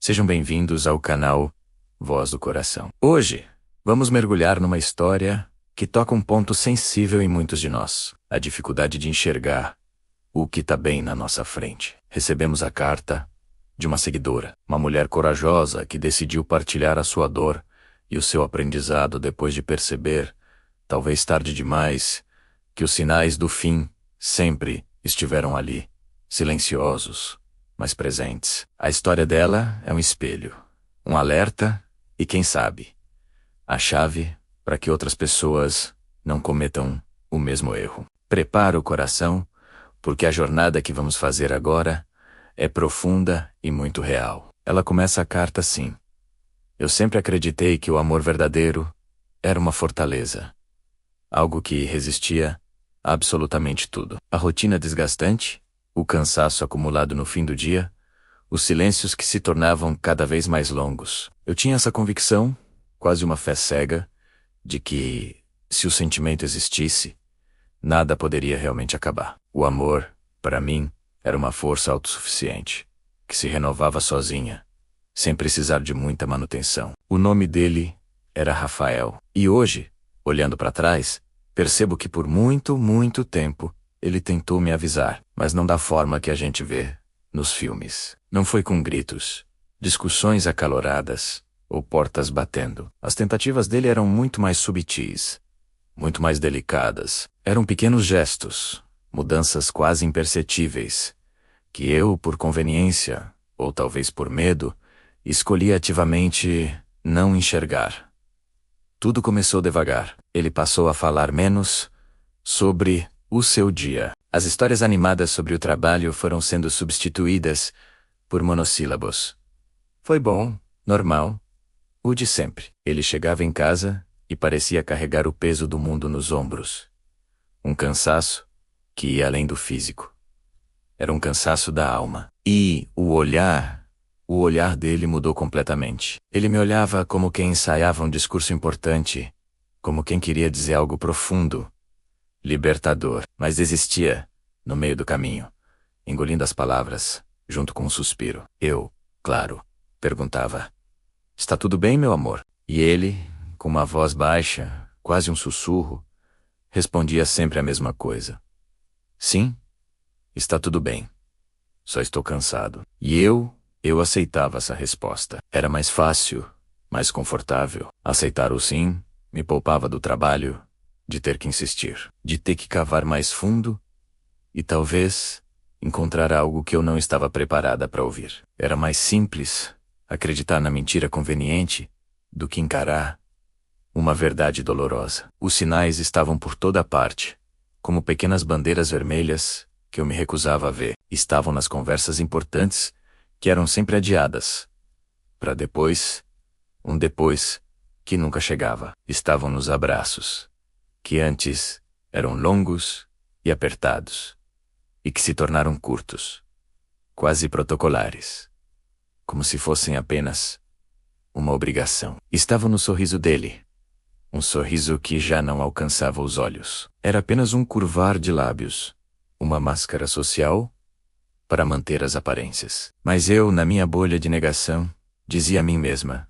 Sejam bem-vindos ao canal Voz do Coração. Hoje, vamos mergulhar numa história que toca um ponto sensível em muitos de nós: a dificuldade de enxergar o que está bem na nossa frente. Recebemos a carta de uma seguidora, uma mulher corajosa que decidiu partilhar a sua dor e o seu aprendizado depois de perceber, talvez tarde demais, que os sinais do fim sempre estiveram ali, silenciosos, mas presentes. A história dela é um espelho, um alerta e, quem sabe, a chave para que outras pessoas não cometam o mesmo erro. Prepara o coração, porque a jornada que vamos fazer agora é profunda e muito real. Ela começa a carta assim: eu sempre acreditei que o amor verdadeiro era uma fortaleza, algo que resistia a absolutamente tudo. A rotina desgastante, o cansaço acumulado no fim do dia, os silêncios que se tornavam cada vez mais longos. Eu tinha essa convicção, quase uma fé cega, de que, se o sentimento existisse, nada poderia realmente acabar. O amor, para mim, era uma força autossuficiente, que se renovava sozinha, sem precisar de muita manutenção. O nome dele era Rafael. E hoje, olhando para trás, percebo que por muito, muito tempo, ele tentou me avisar, mas não da forma que a gente vê nos filmes. Não foi com gritos, discussões acaloradas ou portas batendo. As tentativas dele eram muito mais sutis, muito mais delicadas. Eram pequenos gestos, mudanças quase imperceptíveis, que eu, por conveniência, ou talvez por medo, escolhi ativamente não enxergar. Tudo começou devagar. Ele passou a falar menos sobre o seu dia. As histórias animadas sobre o trabalho foram sendo substituídas por monossílabos. Foi bom, normal, o de sempre. Ele chegava em casa e parecia carregar o peso do mundo nos ombros. Um cansaço que ia além do físico. Era um cansaço da alma. E o olhar dele mudou completamente. Ele me olhava como quem ensaiava um discurso importante, como quem queria dizer algo profundo, libertador, mas desistia no meio do caminho, engolindo as palavras, junto com um suspiro. Eu, claro, perguntava: está tudo bem, meu amor? E ele, com uma voz baixa, quase um sussurro, respondia sempre a mesma coisa: sim, está tudo bem. Só estou cansado. E eu aceitava essa resposta. Era mais fácil, mais confortável. Aceitar o sim me poupava do trabalho de ter que insistir, de ter que cavar mais fundo e talvez encontrar algo que eu não estava preparada para ouvir. Era mais simples acreditar na mentira conveniente do que encarar uma verdade dolorosa. Os sinais estavam por toda parte, como pequenas bandeiras vermelhas que eu me recusava a ver. Estavam nas conversas importantes, que eram sempre adiadas, para depois, um depois que nunca chegava. Estavam nos abraços, que antes eram longos e apertados, e que se tornaram curtos, quase protocolares, como se fossem apenas uma obrigação. Estavam no sorriso dele, um sorriso que já não alcançava os olhos. Era apenas um curvar de lábios, uma máscara social para manter as aparências. Mas eu, na minha bolha de negação, dizia a mim mesma: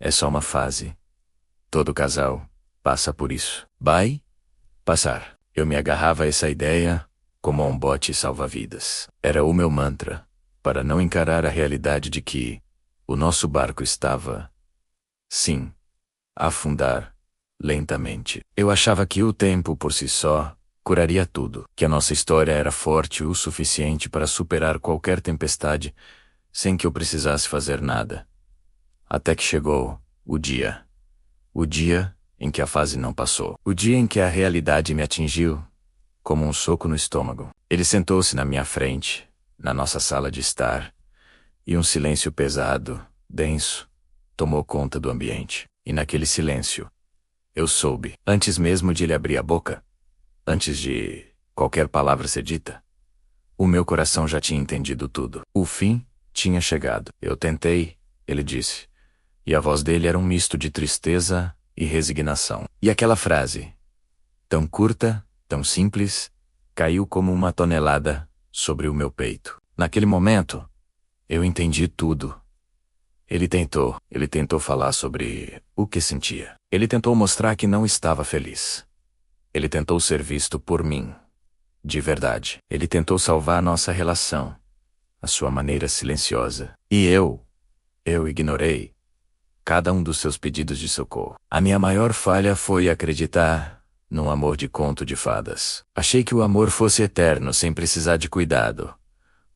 é só uma fase. Todo casal passa por isso. Vai passar. Eu me agarrava a essa ideia como a um bote salva-vidas. Era o meu mantra, para não encarar a realidade de que o nosso barco estava, sim, a afundar lentamente. Eu achava que o tempo por si só curaria tudo, que a nossa história era forte o suficiente para superar qualquer tempestade sem que eu precisasse fazer nada. Até que chegou o dia em que a fase não passou, o dia em que a realidade me atingiu como um soco no estômago. Ele sentou-se na minha frente, na nossa sala de estar, e um silêncio pesado, denso, tomou conta do ambiente. E naquele silêncio, eu soube, antes mesmo de ele abrir a boca, antes de qualquer palavra ser dita, o meu coração já tinha entendido tudo. O fim tinha chegado. Eu tentei, ele disse, e a voz dele era um misto de tristeza e resignação. E aquela frase, tão curta, tão simples, caiu como uma tonelada sobre o meu peito. Naquele momento, eu entendi tudo. Ele tentou falar sobre o que sentia. Ele tentou mostrar que não estava feliz. Ele tentou ser visto por mim. De verdade. Ele tentou salvar nossa relação. A sua maneira silenciosa. E eu ignorei cada um dos seus pedidos de socorro. A minha maior falha foi acreditar num amor de conto de fadas. Achei que o amor fosse eterno sem precisar de cuidado.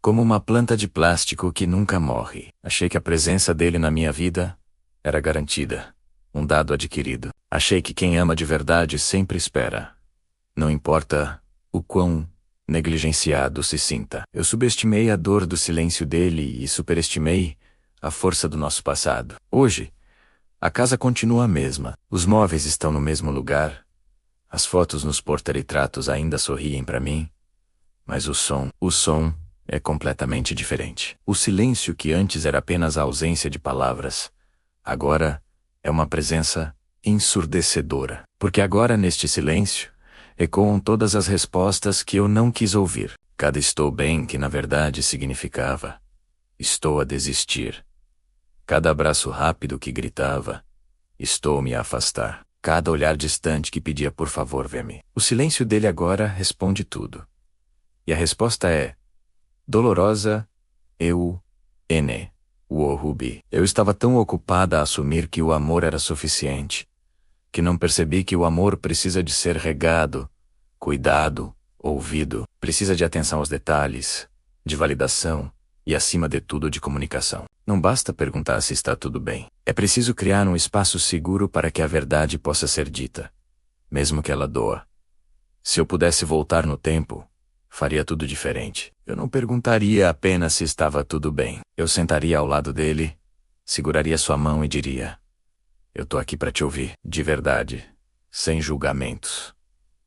Como uma planta de plástico que nunca morre. Achei que a presença dele na minha vida era garantida. Um dado adquirido. Achei que quem ama de verdade sempre espera. Não importa o quão negligenciado se sinta. Eu subestimei a dor do silêncio dele e superestimei a força do nosso passado. Hoje, a casa continua a mesma. Os móveis estão no mesmo lugar. As fotos nos porta-retratos ainda sorriem para mim. Mas o som é completamente diferente. O silêncio que antes era apenas a ausência de palavras, agora é uma presença ensurdecedora. Porque agora neste silêncio, ecoam todas as respostas que eu não quis ouvir. Cada estou bem que na verdade significava estou a desistir. Cada abraço rápido que gritava estou me a afastar. Cada olhar distante que pedia por favor vê-me. O silêncio dele agora responde tudo. E a resposta é dolorosa, Rubi. Eu estava tão ocupada a assumir que o amor era suficiente, que não percebi que o amor precisa de ser regado, cuidado, ouvido, precisa de atenção aos detalhes, de validação e, acima de tudo, de comunicação. Não basta perguntar se está tudo bem. É preciso criar um espaço seguro para que a verdade possa ser dita, mesmo que ela doa. Se eu pudesse voltar no tempo, faria tudo diferente. Eu não perguntaria apenas se estava tudo bem. Eu sentaria ao lado dele, seguraria sua mão e diria: eu tô aqui para te ouvir, de verdade, sem julgamentos.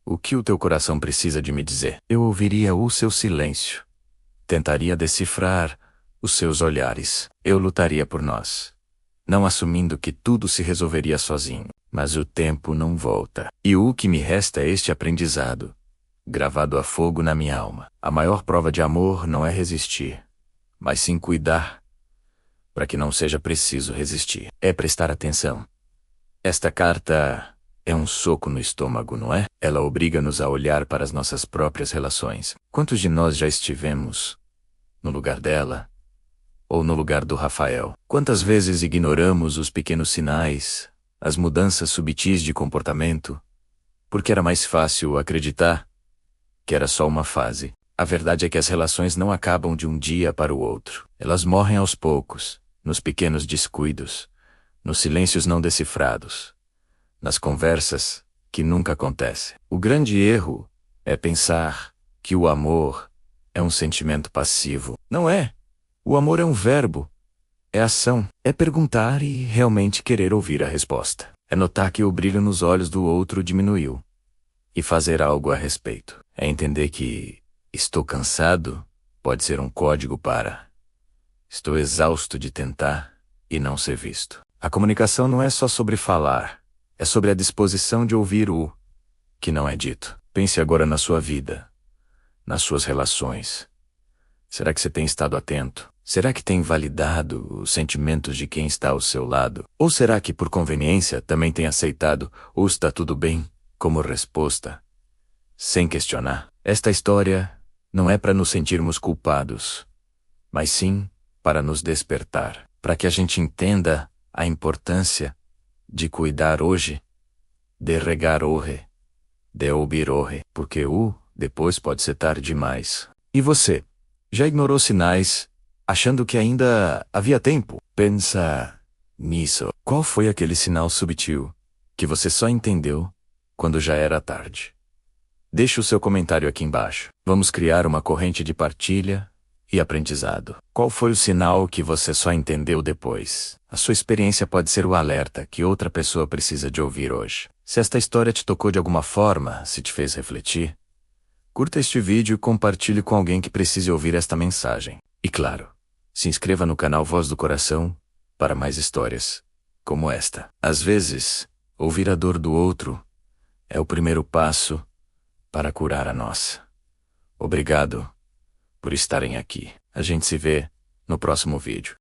O que o teu coração precisa de me dizer? Eu ouviria o seu silêncio. Tentaria decifrar os seus olhares. Eu lutaria por nós, não assumindo que tudo se resolveria sozinho. Mas o tempo não volta. E o que me resta é este aprendizado, gravado a fogo na minha alma. A maior prova de amor não é resistir, mas sim cuidar, para que não seja preciso resistir. É prestar atenção. Esta carta é um soco no estômago, não é? Ela obriga-nos a olhar para as nossas próprias relações. Quantos de nós já estivemos no lugar dela? Ou no lugar do Rafael? Quantas vezes ignoramos os pequenos sinais, as mudanças sutis de comportamento, porque era mais fácil acreditar que era só uma fase. A verdade é que as relações não acabam de um dia para o outro. Elas morrem aos poucos, nos pequenos descuidos, nos silêncios não decifrados, nas conversas que nunca acontecem. O grande erro é pensar que o amor é um sentimento passivo. Não é. O amor é um verbo, é ação, é perguntar e realmente querer ouvir a resposta. É notar que o brilho nos olhos do outro diminuiu e fazer algo a respeito. É entender que estou cansado pode ser um código para estou exausto de tentar e não ser visto. A comunicação não é só sobre falar, é sobre a disposição de ouvir o que não é dito. Pense agora na sua vida, nas suas relações. Será que você tem estado atento? Será que tem validado os sentimentos de quem está ao seu lado? Ou será que, por conveniência, também tem aceitado ou está tudo bem como resposta, sem questionar? Esta história não é para nos sentirmos culpados, mas sim para nos despertar, para que a gente entenda a importância de cuidar hoje, de regar hoje, de ouvir hoje, porque o depois pode ser tarde demais. E você? Já ignorou sinais, achando que ainda havia tempo? Pensa nisso. Qual foi aquele sinal sutil que você só entendeu quando já era tarde? Deixe o seu comentário aqui embaixo. Vamos criar uma corrente de partilha e aprendizado. Qual foi o sinal que você só entendeu depois? A sua experiência pode ser o alerta que outra pessoa precisa de ouvir hoje. Se esta história te tocou de alguma forma, se te fez refletir, curta este vídeo e compartilhe com alguém que precise ouvir esta mensagem. E claro, se inscreva no canal Voz do Coração para mais histórias como esta. Às vezes, ouvir a dor do outro é o primeiro passo para curar a nossa. Obrigado por estarem aqui. A gente se vê no próximo vídeo.